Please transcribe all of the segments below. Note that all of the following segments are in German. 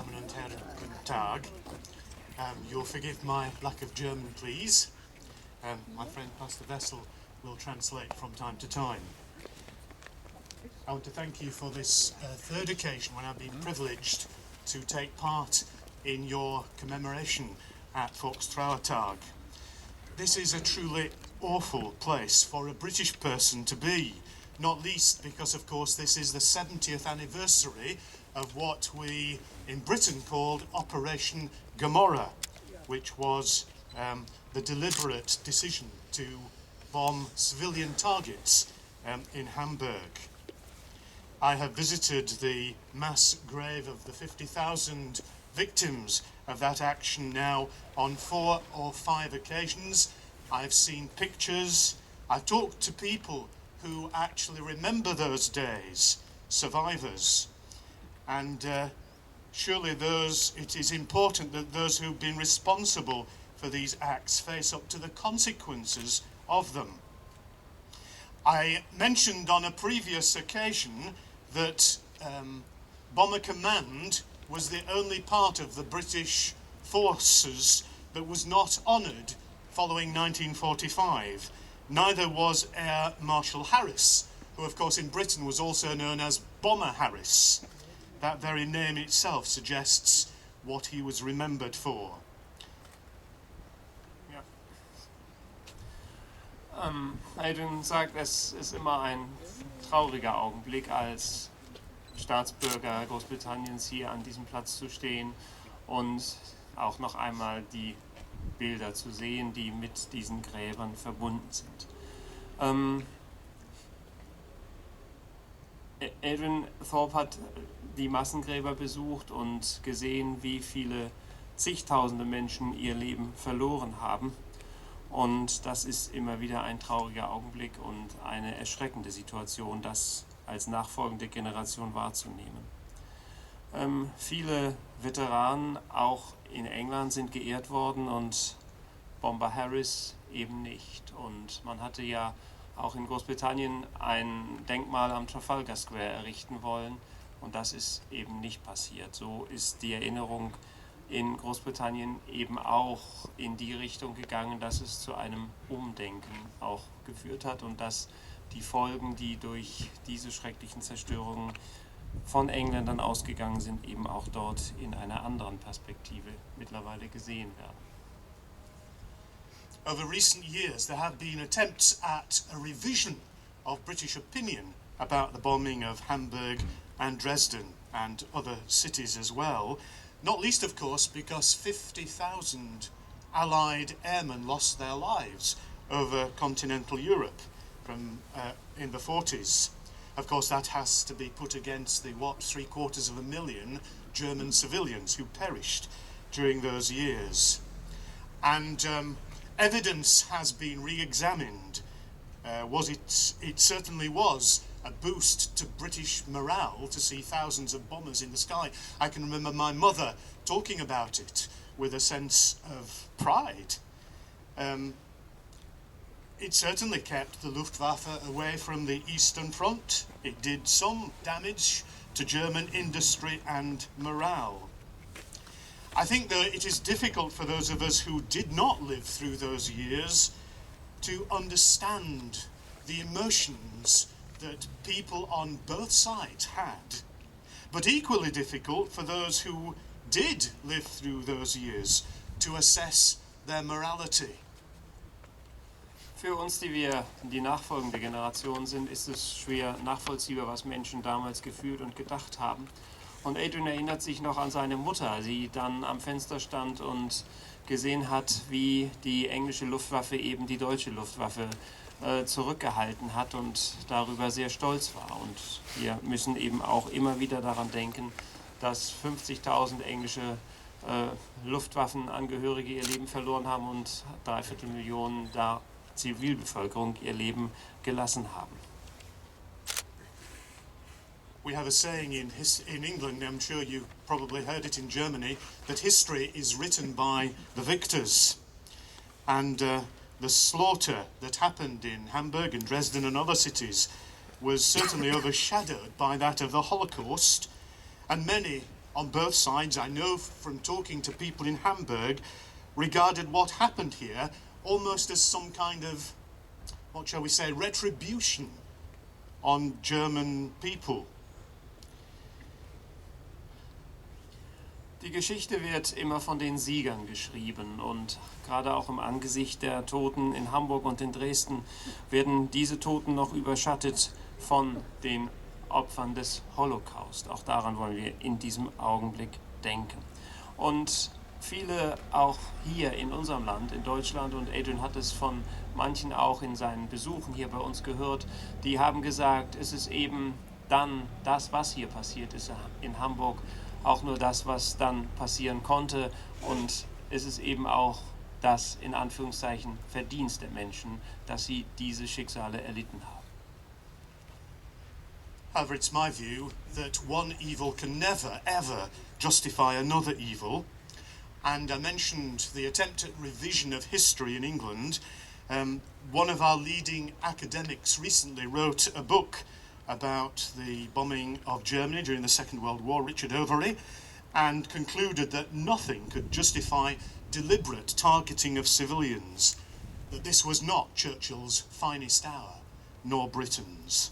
Damen und Herren, guten Tag. You'll forgive my lack of German, please. My friend Pastor Vessel will translate from time to time. I want to thank you for this third occasion when I've been privileged to take part in your commemoration at Volkstrauertag. This is a truly awful place for a British person to be, not least because, of course, this is the 70th anniversary of what we in Britain called Operation Gomorrah, which was the deliberate decision to bomb civilian targets in Hamburg. I have visited the mass grave of the 50,000 victims of that action now on 4 or 5 occasions. I've seen pictures. I've talked to people who actually remember those days, survivors. And surely it is important that those who've been responsible for these acts face up to the consequences of them. I mentioned on a previous occasion that Bomber Command was the only part of the British forces that was not honoured following 1945. Neither was Air Marshal Harris, who of course in Britain was also known as Bomber Harris. That very name itself suggests what he was remembered for. Adrian sagt, es ist immer ein trauriger Augenblick, als Staatsbürger Großbritanniens hier an diesem Platz zu stehen und auch noch einmal die Bilder zu sehen, die mit diesen Gräbern verbunden sind. Adrian Thorpe hat die Massengräber besucht und gesehen, wie viele zigtausende Menschen ihr Leben verloren haben. Und das ist immer wieder ein trauriger Augenblick und eine erschreckende Situation, das als nachfolgende Generation wahrzunehmen. Viele Veteranen, auch in England, sind geehrt worden und Bomber Harris eben nicht. Und man hatte ja auch in Großbritannien ein Denkmal am Trafalgar Square errichten wollen und das ist eben nicht passiert. So ist die Erinnerung in Großbritannien eben auch in die Richtung gegangen, dass es zu einem Umdenken auch geführt hat und dass die Folgen, die durch diese schrecklichen Zerstörungen von Engländern ausgegangen sind, eben auch dort in einer anderen Perspektive mittlerweile gesehen werden. Over recent years there have been attempts at a revision of British opinion about the bombing of Hamburg and Dresden and other cities as well. Not least, of course, because 50,000 Allied airmen lost their lives over continental Europe in the 40s. Of course, that has to be put against the, 750,000 German civilians who perished during those years. And evidence has been re-examined. It certainly was a boost to British morale to see thousands of bombers in the sky. I can remember my mother talking about it with a sense of pride. It certainly kept the Luftwaffe away from the Eastern Front. It did some damage to German industry and morale. I think that it is difficult for those of us who did not live through those years to understand the emotions that people on both sides had, but equally difficult for those who did live through those years to assess their morality. Für uns, die wir die nachfolgende Generation sind, ist es schwer nachvollziehbar, was Menschen damals gefühlt und gedacht haben. Und Adrian erinnert sich noch an seine Mutter, die dann am Fenster stand und gesehen hat, wie die englische Luftwaffe eben die deutsche Luftwaffe zurückgehalten hat und darüber sehr stolz war. Und wir müssen eben auch immer wieder daran denken, dass 50.000 englische Luftwaffenangehörige ihr Leben verloren haben und 3/4 Millionen da Zivilbevölkerung ihr Leben gelassen haben. We have a saying in England, I'm sure you probably heard it in Germany, that history is written by the victors. And the slaughter that happened in Hamburg and Dresden and other cities was certainly overshadowed by that of the Holocaust, and many on both sides, I know from talking to people in Hamburg, regarded what happened here almost as some kind of, what shall we say, retribution on German people. Die Geschichte wird immer von den Siegern geschrieben und gerade auch im Angesicht der Toten in Hamburg und in Dresden werden diese Toten noch überschattet von den Opfern des Holocaust. Auch daran wollen wir in diesem Augenblick denken. Und viele auch hier in unserem Land, in Deutschland, und Adrian hat es von manchen auch in seinen Besuchen hier bei uns gehört, die haben gesagt, es ist eben dann das, was hier passiert ist in Hamburg, auch nur das, was dann passieren konnte, und es ist eben auch das, in Anführungszeichen, Verdienst der Menschen, dass sie diese Schicksale erlitten haben. However, it's my view that one evil can never, ever justify another evil. And I mentioned the attempt at revision of history in England. One of our leading academics recently wrote a book about the bombing of Germany during the Second World War, Richard Overy, and concluded that nothing could justify deliberate targeting of civilians, that this was not Churchill's finest hour, nor Britain's.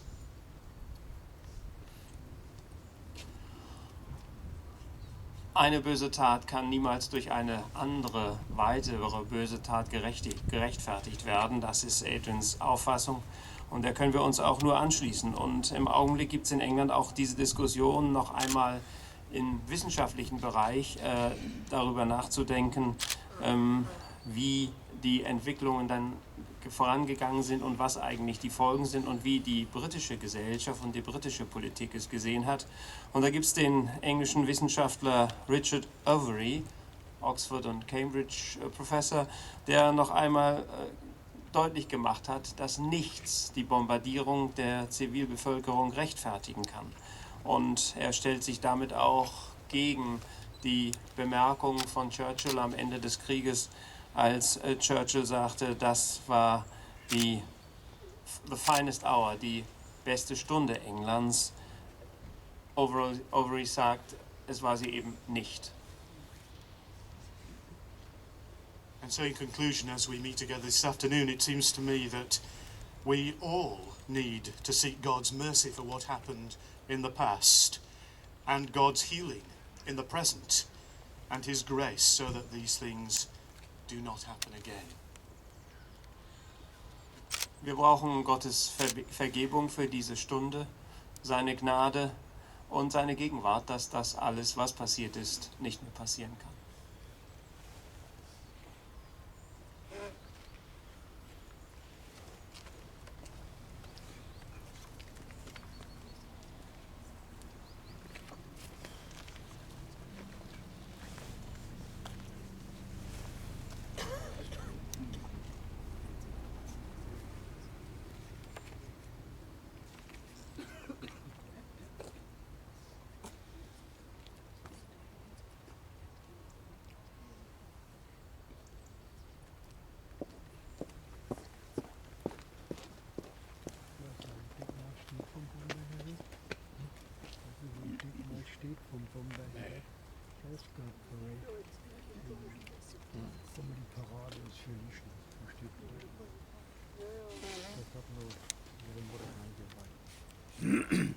Eine böse Tat kann niemals durch eine andere, weitere böse Tat gerechtfertigt werden. Das ist Adrians Auffassung, und der können wir uns auch nur anschließen. Und im Augenblick gibt es in England auch diese Diskussion noch einmal im wissenschaftlichen Bereich darüber nachzudenken, wie die Entwicklungen dann vorangegangen sind und was eigentlich die Folgen sind und wie die britische Gesellschaft und die britische Politik es gesehen hat. Und da gibt es den englischen Wissenschaftler Richard Overy, Oxford und Cambridge Professor, der noch einmal deutlich gemacht hat, dass nichts die Bombardierung der Zivilbevölkerung rechtfertigen kann. Und er stellt sich damit auch gegen die Bemerkung von Churchill am Ende des Krieges, als Churchill sagte, das war the finest hour, die beste Stunde Englands. Overy sagt, es war sie eben nicht. And so in conclusion, as we meet together this afternoon, it seems to me that we all need to seek God's mercy for what happened in the past, and God's healing in the present, and His grace so that these things do not happen again. Wir brauchen Gottes Vergebung für diese Stunde, seine Gnade und seine Gegenwart, dass das alles, was passiert ist, nicht mehr passieren kann. Steht vom Bomber her. Prescott Parade. Die Parade ist für Lichten. Da steht das hat nur ihre Mutter eingeweiht.